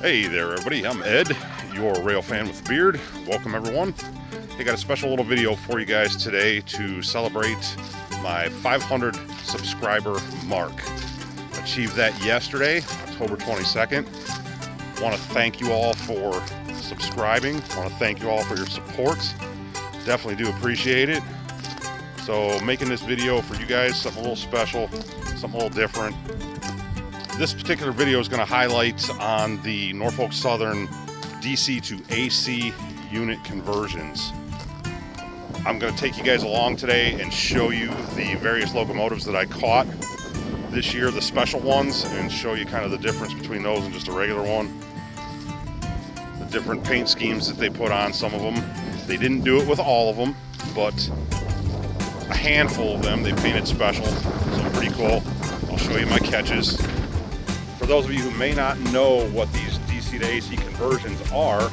Hey there everybody, I'm Ed, your rail fan with a beard. Welcome everyone. I got a special little video for you guys today to celebrate my 500 subscriber mark. Achieved that yesterday, October 22nd. Want to thank you all for subscribing. Want to thank you all for your support. Definitely do appreciate it. So making this video for you guys, something a little special, something a little different. This particular video is going to highlight on the Norfolk Southern DC to AC unit conversions. I'm going to take you guys along today and show you the various locomotives that I caught this year, the special ones, and show you kind of the difference between those and just a regular one. The different paint schemes that they put on some of them. They didn't do it with all of them, but a handful of them they painted special, so pretty cool. I'll show you my catches. For those of you who may not know what these DC to AC conversions are,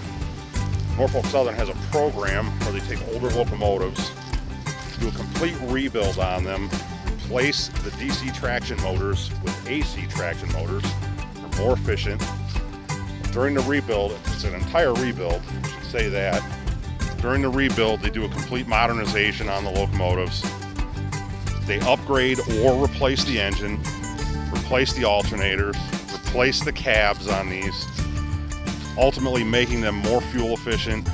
Norfolk Southern has a program where they take older locomotives, do a complete rebuild on them, replace the DC traction motors with AC traction motors. They're more efficient. During the rebuild, it's an entire rebuild, I should say that. During the rebuild, they do a complete modernization on the locomotives. They upgrade or replace the engine, replace the alternators, replace the cabs on these, ultimately making them more fuel efficient,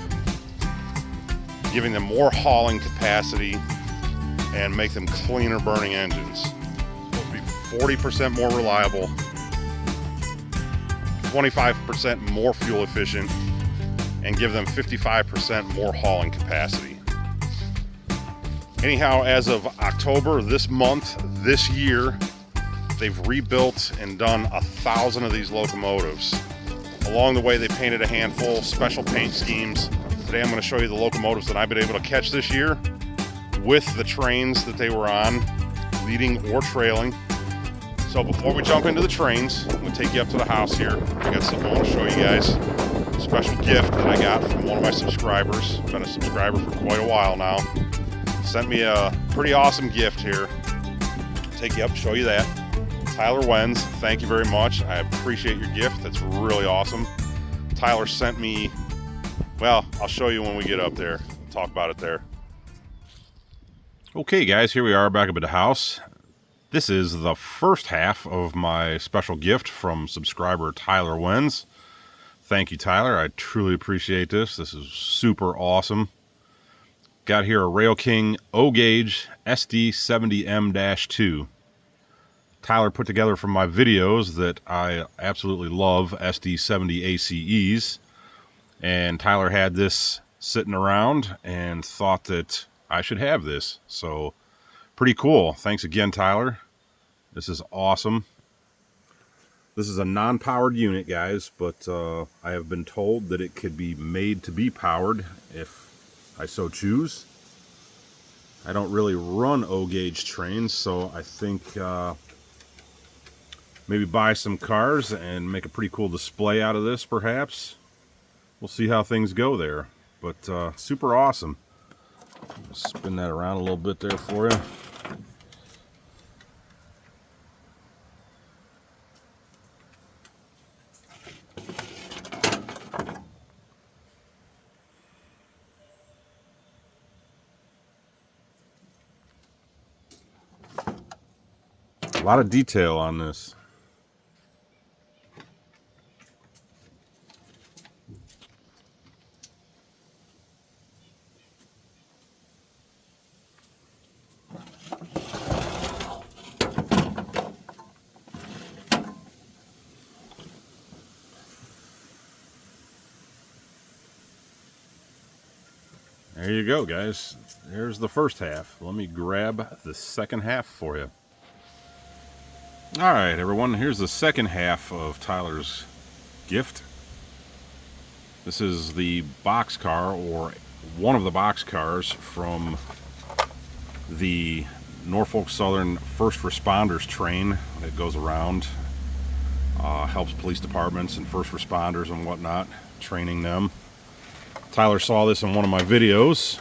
giving them more hauling capacity, and make them cleaner burning engines. It's supposed to be 40% more reliable, 25% more fuel efficient, and give them 55% more hauling capacity. Anyhow, as of October, this month, this year, they've rebuilt and done 1,000 of these locomotives. Along the way, they painted a handful, special paint schemes. Today I'm going to show you the locomotives that I've been able to catch this year with the trains that they were on, leading or trailing. So before we jump into the trains, I'm going to take you up to the house here. I got something I want to show you guys. A special gift that I got from one of my subscribers. Been a subscriber for quite a while now. Sent me a pretty awesome gift here. Take you up, show you that. Tyler Wenz, thank you very much. I appreciate your gift. That's really awesome. Tyler sent me, well, I'll show you when we get up there. We'll talk about it there. Okay, guys, here we are back up at the house. This is the first half of my special gift from subscriber Tyler Wenz. Thank you, Tyler. I truly appreciate this. This is super awesome. Got here a Rail King O-Gauge SD70M-2. Tyler put together from my videos that I absolutely love SD70 ACEs, and Tyler had this sitting around and thought that I should have this. So pretty cool. Thanks again, Tyler. This is awesome. This is a non-powered unit, guys, but I have been told that it could be made to be powered if I so choose. I don't really run O-Gauge trains, so I think maybe buy some cars and make a pretty cool display out of this, perhaps. We'll see how things go there. But super awesome. Spin that around a little bit there for you. A lot of detail on this. There you go, guys. There's the first half. Let me grab the second half for you. Alright, everyone, here's the second half of Tyler's gift. This is the boxcar, or one of the boxcars from the Norfolk Southern First Responders train that goes around. Helps police departments and first responders and whatnot, training them. Tyler saw this in one of my videos.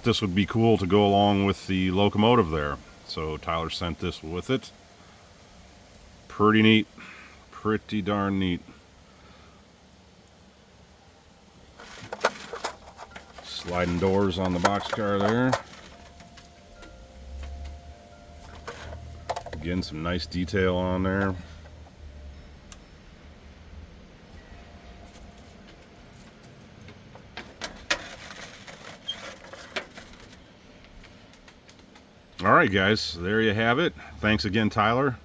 this would be cool to go along with the locomotive there. So Tyler sent this with it. Pretty neat. Pretty darn neat. Sliding doors on the boxcar there. Again, some nice detail on there. All right, guys, there you have it. Thanks again, Tyler.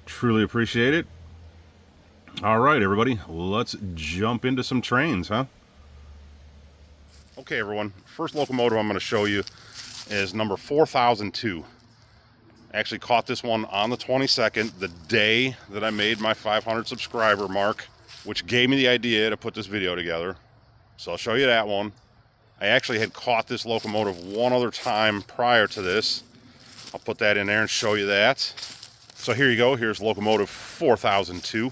Truly appreciate it. All right, everybody, let's jump into some trains, huh? Okay, everyone, first locomotive I'm going to show you is number 4002. I actually caught this one on the 22nd, the day that I made my 500 subscriber mark, which gave me the idea to put this video together. So I'll show you that one. I actually had caught this locomotive one other time prior to this. I'll put that in there and show you that. So here you go. Here's locomotive 4002.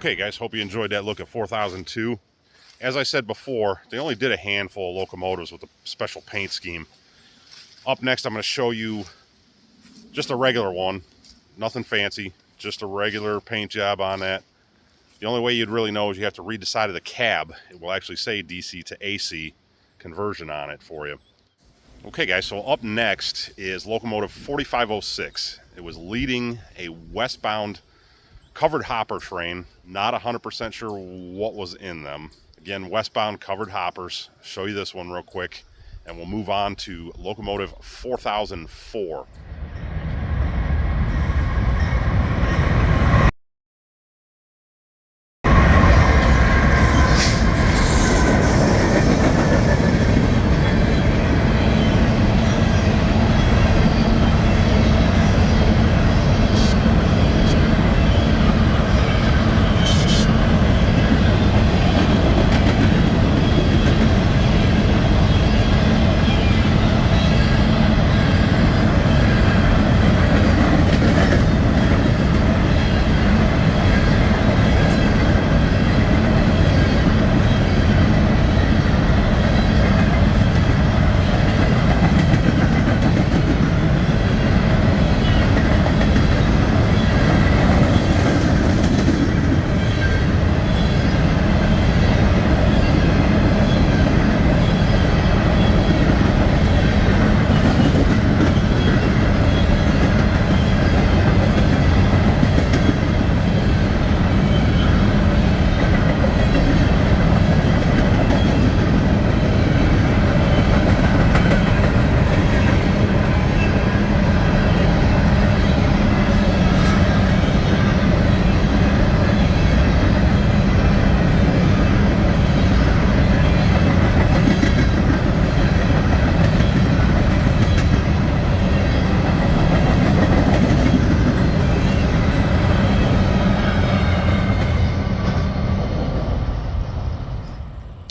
Okay guys, hope you enjoyed that look at 4002. As I said before, they only did a handful of locomotives with a special paint scheme. Up next, I'm going to show you just a regular one. Nothing fancy, just a regular paint job on that. The only way you'd really know is you have to read the side of the cab. It will actually say DC to AC conversion on it for you. Okay guys, so up next is Locomotive 4506. It was leading a westbound covered hopper train. Not 100% sure what was in them. Again, westbound covered hoppers. Show you this one real quick, and we'll move on to Locomotive 4004.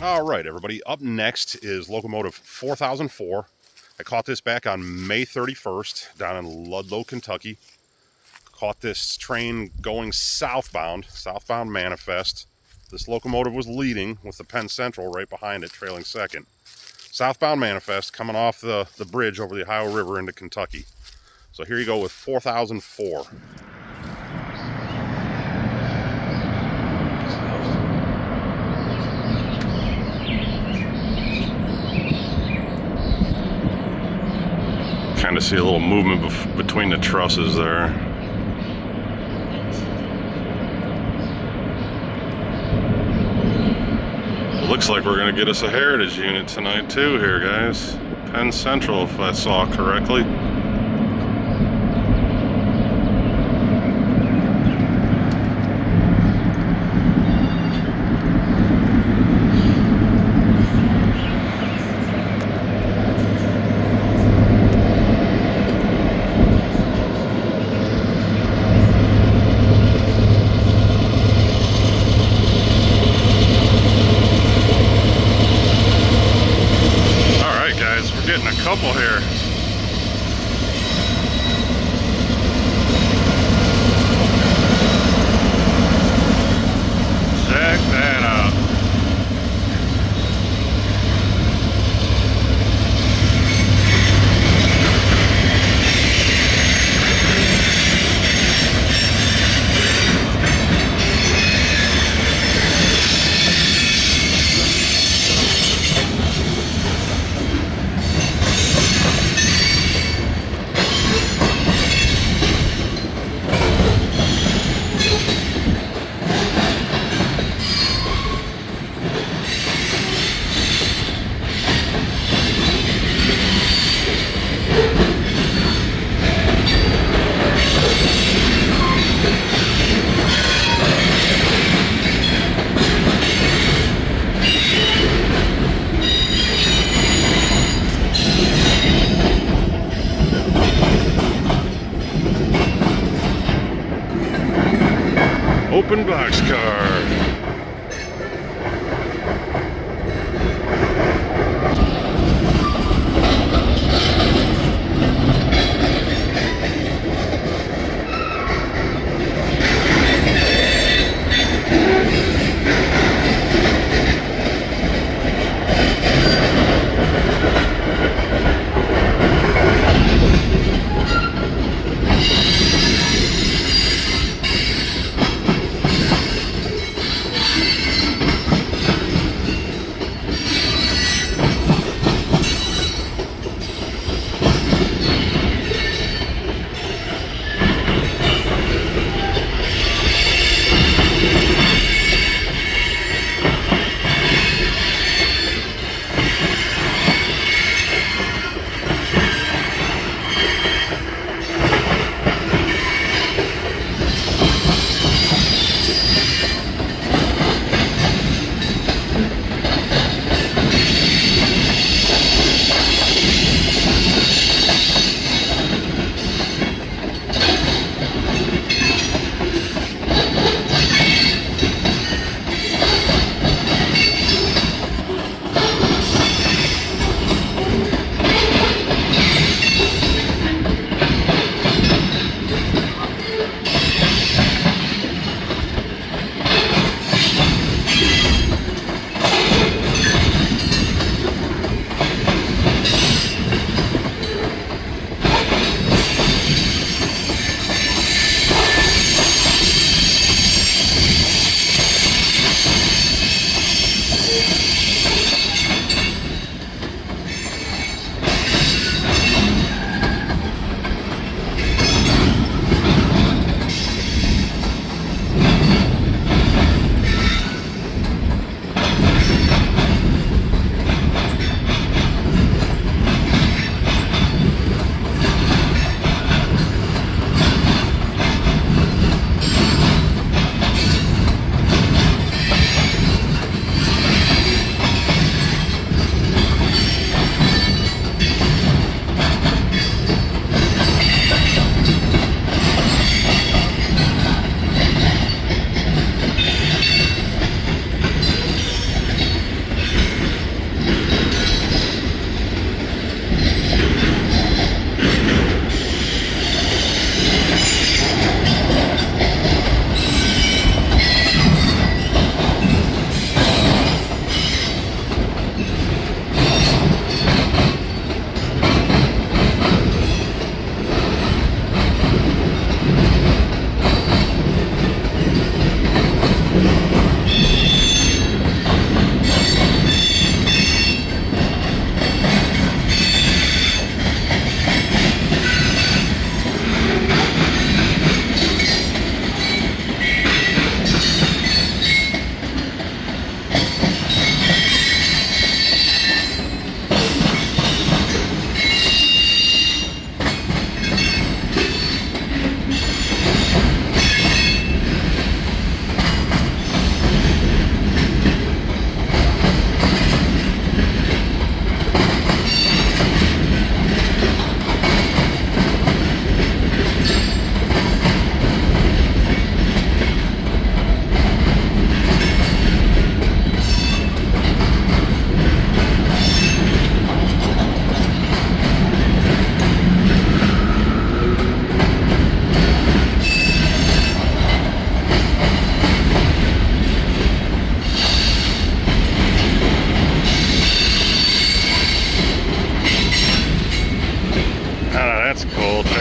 All right, everybody, up next is Locomotive 4004. I caught this back on May 31st down in Ludlow, Kentucky. Caught this train going southbound manifest. This locomotive was leading with the Penn Central right behind it, trailing second. Southbound manifest coming off the bridge over the Ohio River into Kentucky. So here you go with 4004. Kind of see a little movement between the trusses there. It looks like we're going to get us a heritage unit tonight too here, guys. Penn Central, if I saw correctly. Getting a couple here. Check that out. Open boxcar.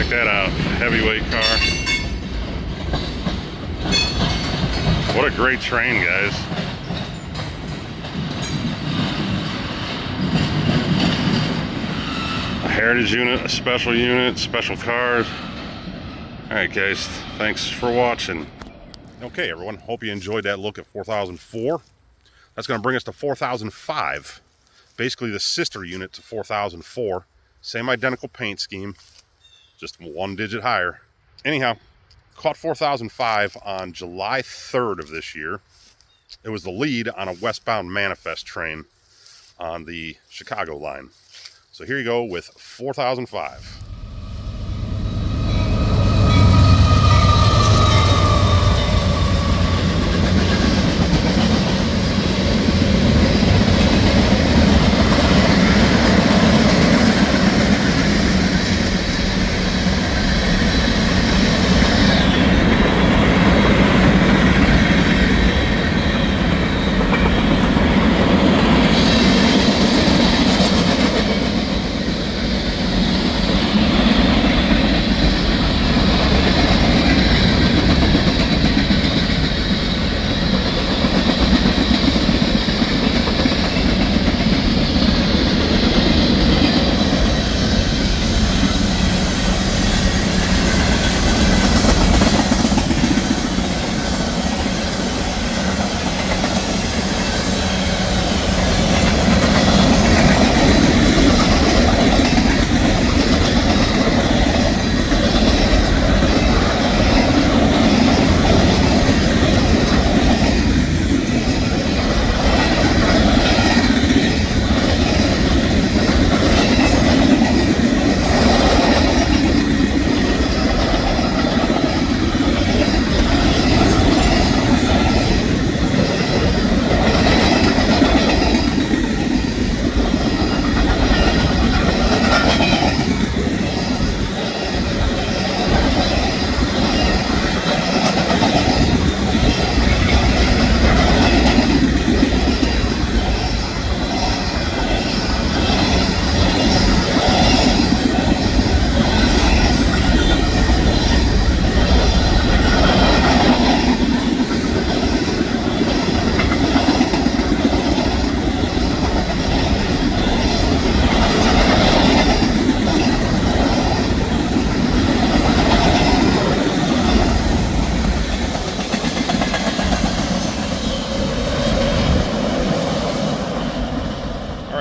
Check that out, heavyweight car. What a great train, guys. A heritage unit, a special unit, special cars. Alright guys, thanks for watching. Okay everyone, hope you enjoyed that look at 4004. That's going to bring us to 4005. Basically the sister unit to 4004. Same identical paint scheme, just one digit higher. Anyhow, caught 4005 on July 3rd of this year. It was the lead on a westbound manifest train on the Chicago line. So here you go with 4005.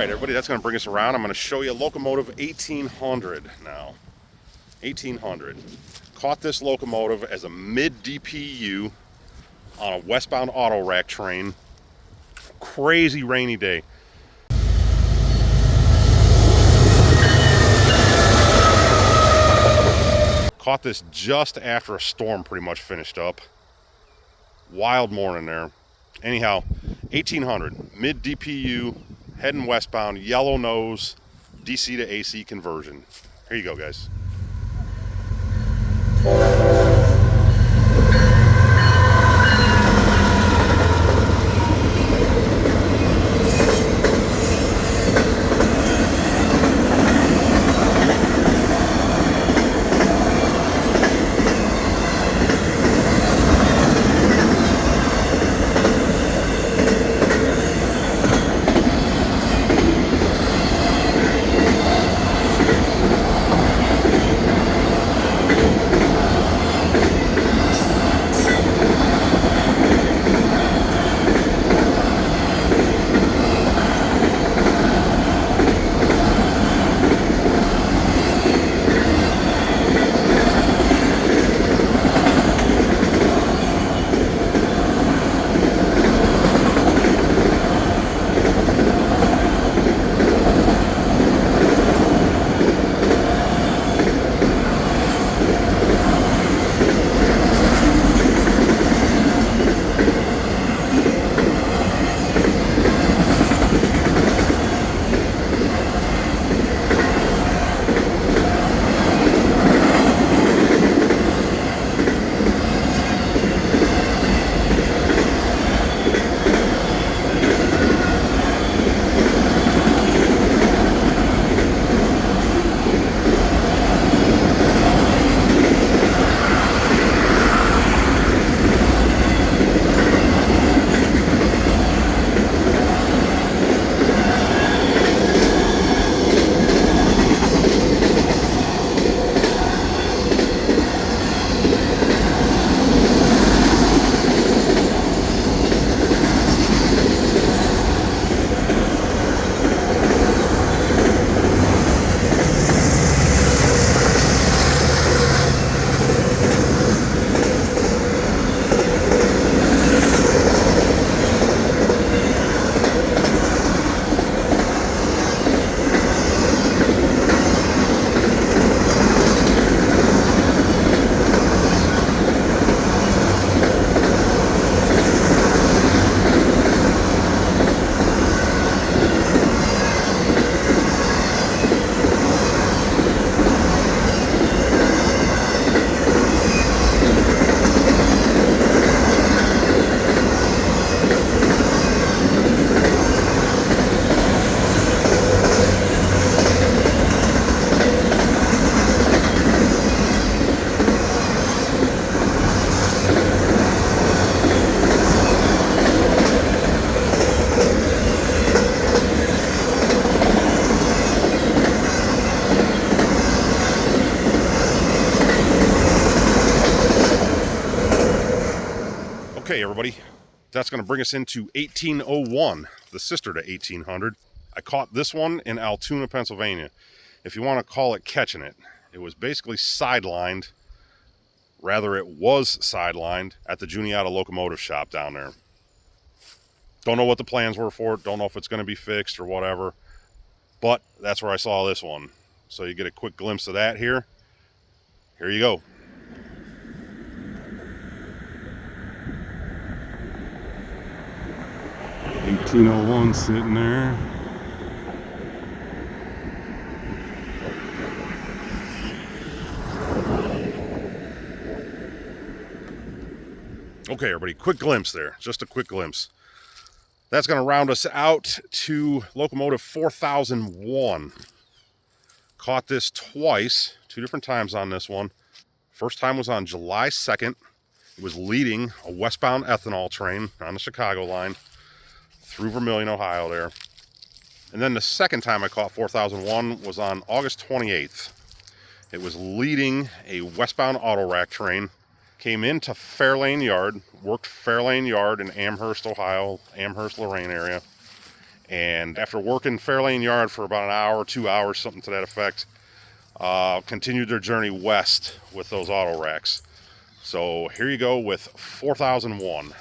Alright everybody, that's going to bring us around. I'm going to show you a Locomotive 1800 now. 1800. Caught this locomotive as a mid-DPU on a westbound auto rack train. Crazy rainy day. Caught this just after a storm pretty much finished up. Wild morning there. Anyhow, 1800, mid-DPU, heading westbound, yellow nose, DC to AC conversion. Here you go, guys. Okay, everybody, that's going to bring us into 1801, the sister to 1800. I caught this one in Altoona, Pennsylvania. If you want to call it catching it, it was basically sidelined. Rather, it was sidelined at the Juniata Locomotive shop down there. Don't know what the plans were for it. Don't know if it's going to be fixed or whatever. But that's where I saw this one. So you get a quick glimpse of that here. Here you go. $18.01 sitting there. Okay, everybody, quick glimpse there. Just a quick glimpse. That's going to round us out to Locomotive 4001. Caught this twice, 2 different times on this one. First time was on July 2nd. It was leading a westbound ethanol train on the Chicago line through Vermilion, Ohio there. And then the second time I caught 4001 was on August 28th. It was leading a westbound auto rack train. Came into Fairlane Yard, worked Fairlane Yard in Amherst, Ohio, Amherst, Lorraine area. And after working Fairlane Yard for about an hour, 2 hours, something to that effect, continued their journey west with those auto racks. So here you go with 4001.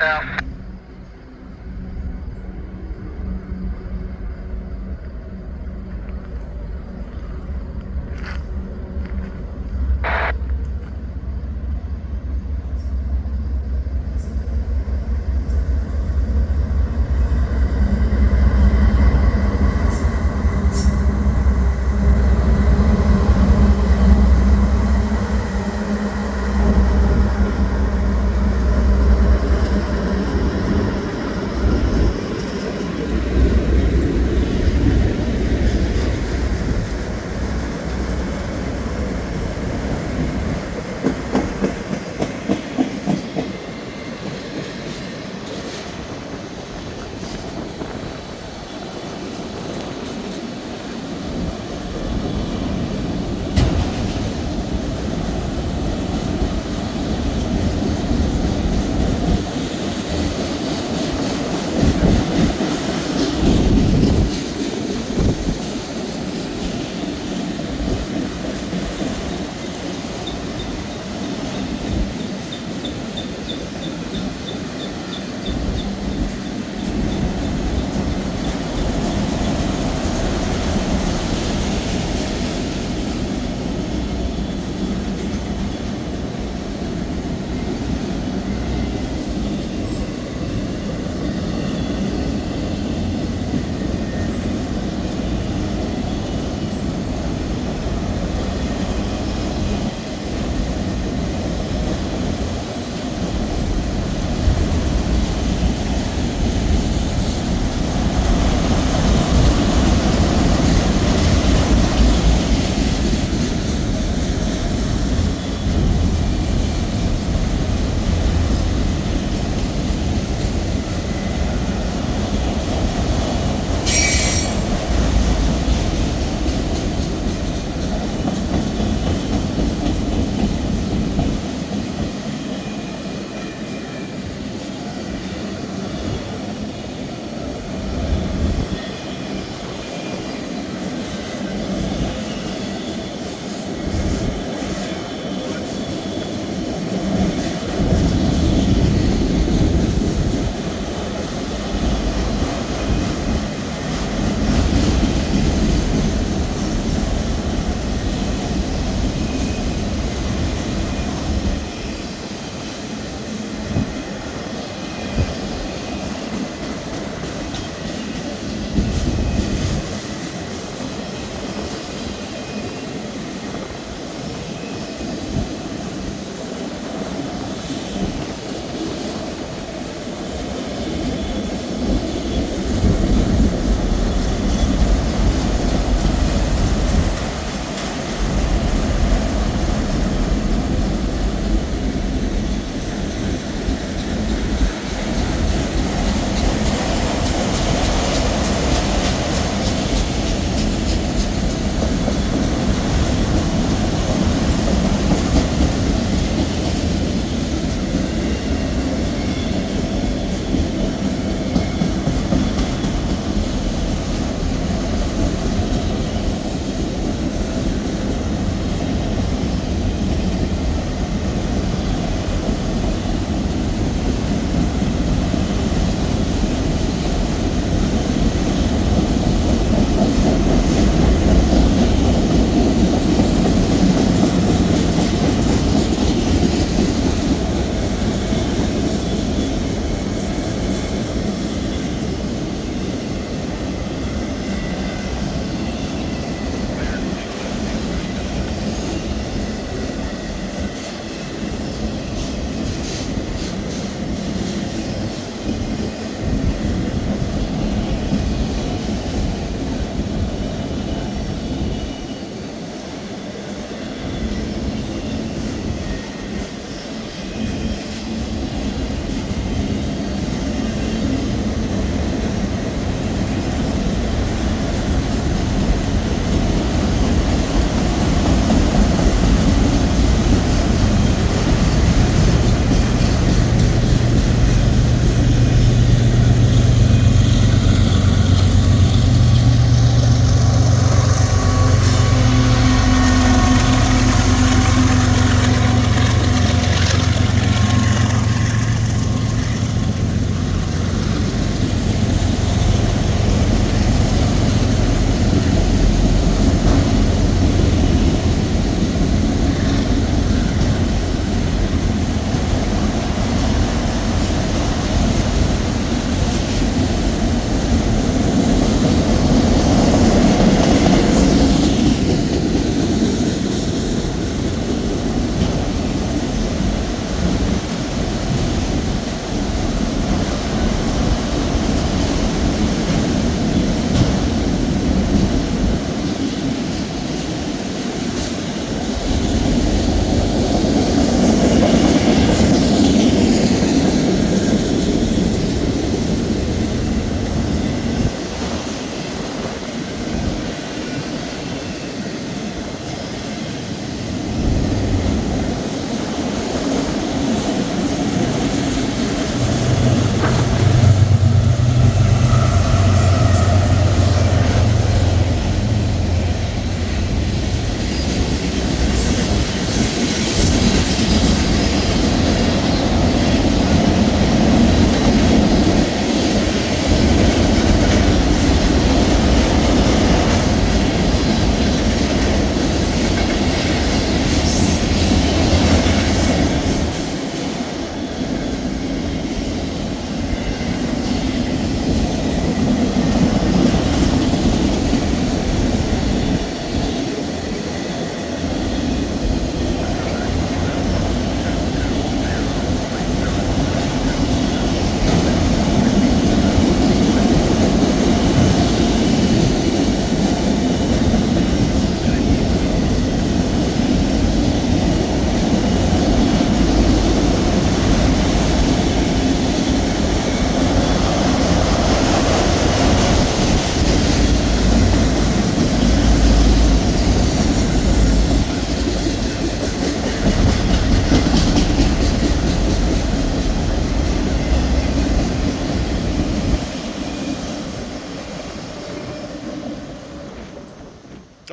south.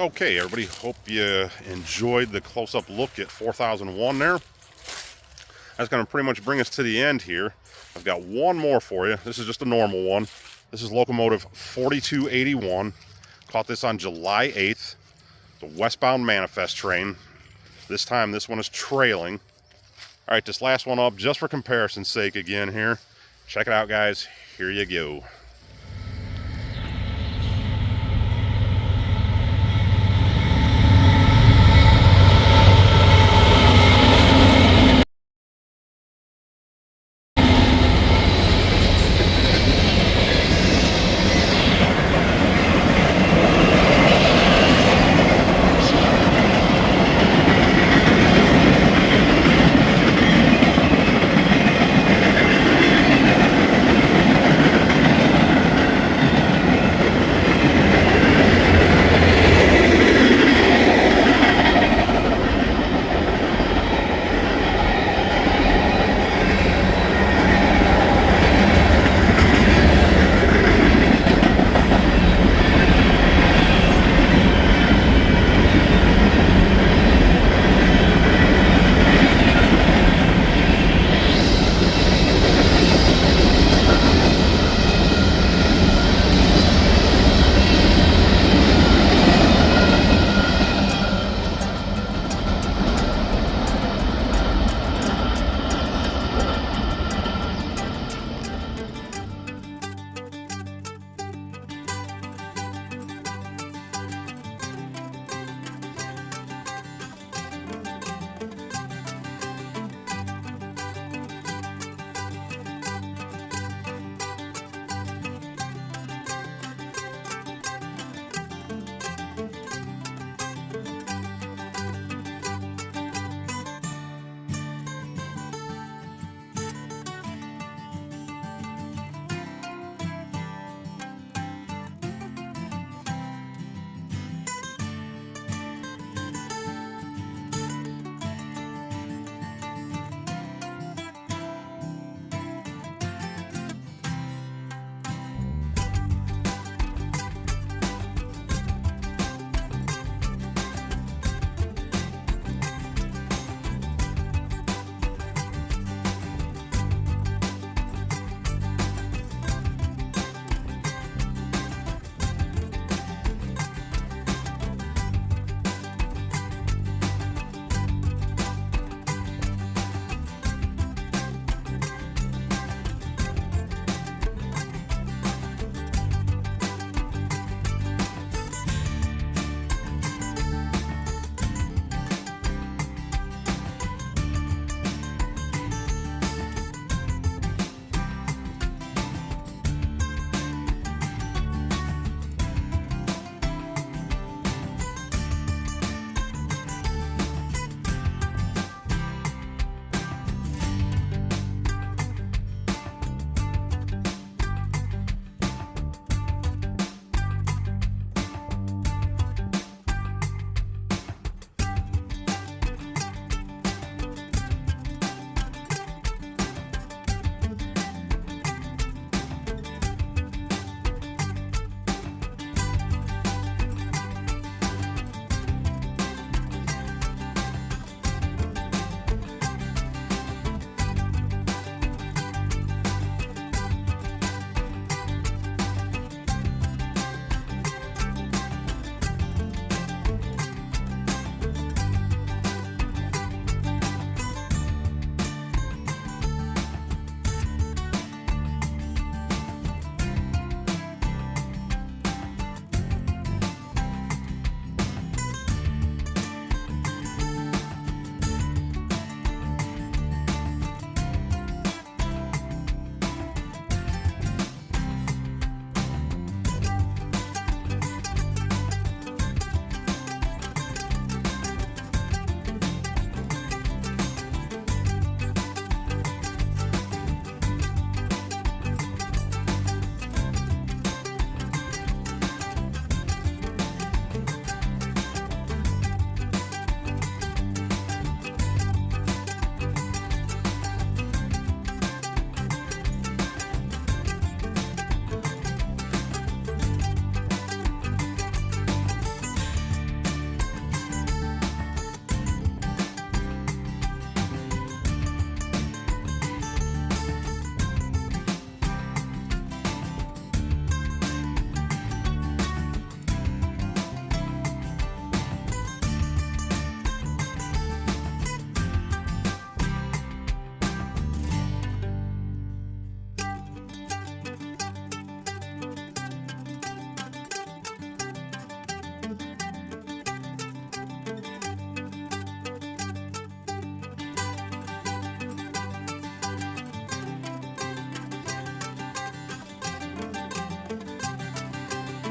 Okay, everybody, hope you enjoyed the close-up look at 4001 there. That's going to pretty much bring us to the end here. I've got one more for you. This is just a normal one. This is Locomotive 4281. Caught this on July 8th. The westbound manifest train. This time, this one is trailing. All right, this last one up, just for comparison's sake again here. Check it out, guys. Here you go.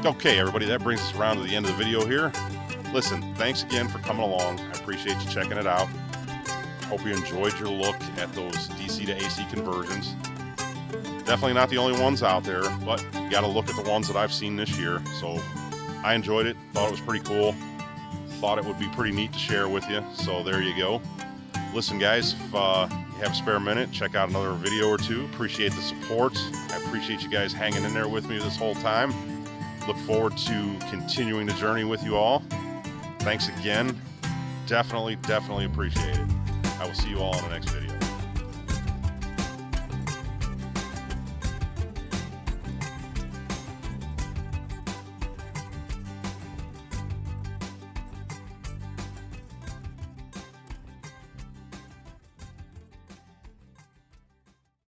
Okay, everybody, that brings us around to the end of the video here. Listen, thanks again for coming along. I appreciate you checking it out. Hope you enjoyed your look at those DC to AC conversions. Definitely not the only ones out there, but you got to look at the ones that I've seen this year. So I enjoyed it, thought it was pretty cool, thought it would be pretty neat to share with you. So there you go. Listen, guys, if you have a spare minute, check out another video or two. Appreciate the support. I appreciate you guys hanging in there with me this whole time. Look forward to continuing the journey with you all. Thanks again. Definitely appreciate it. I will see you all in the next video.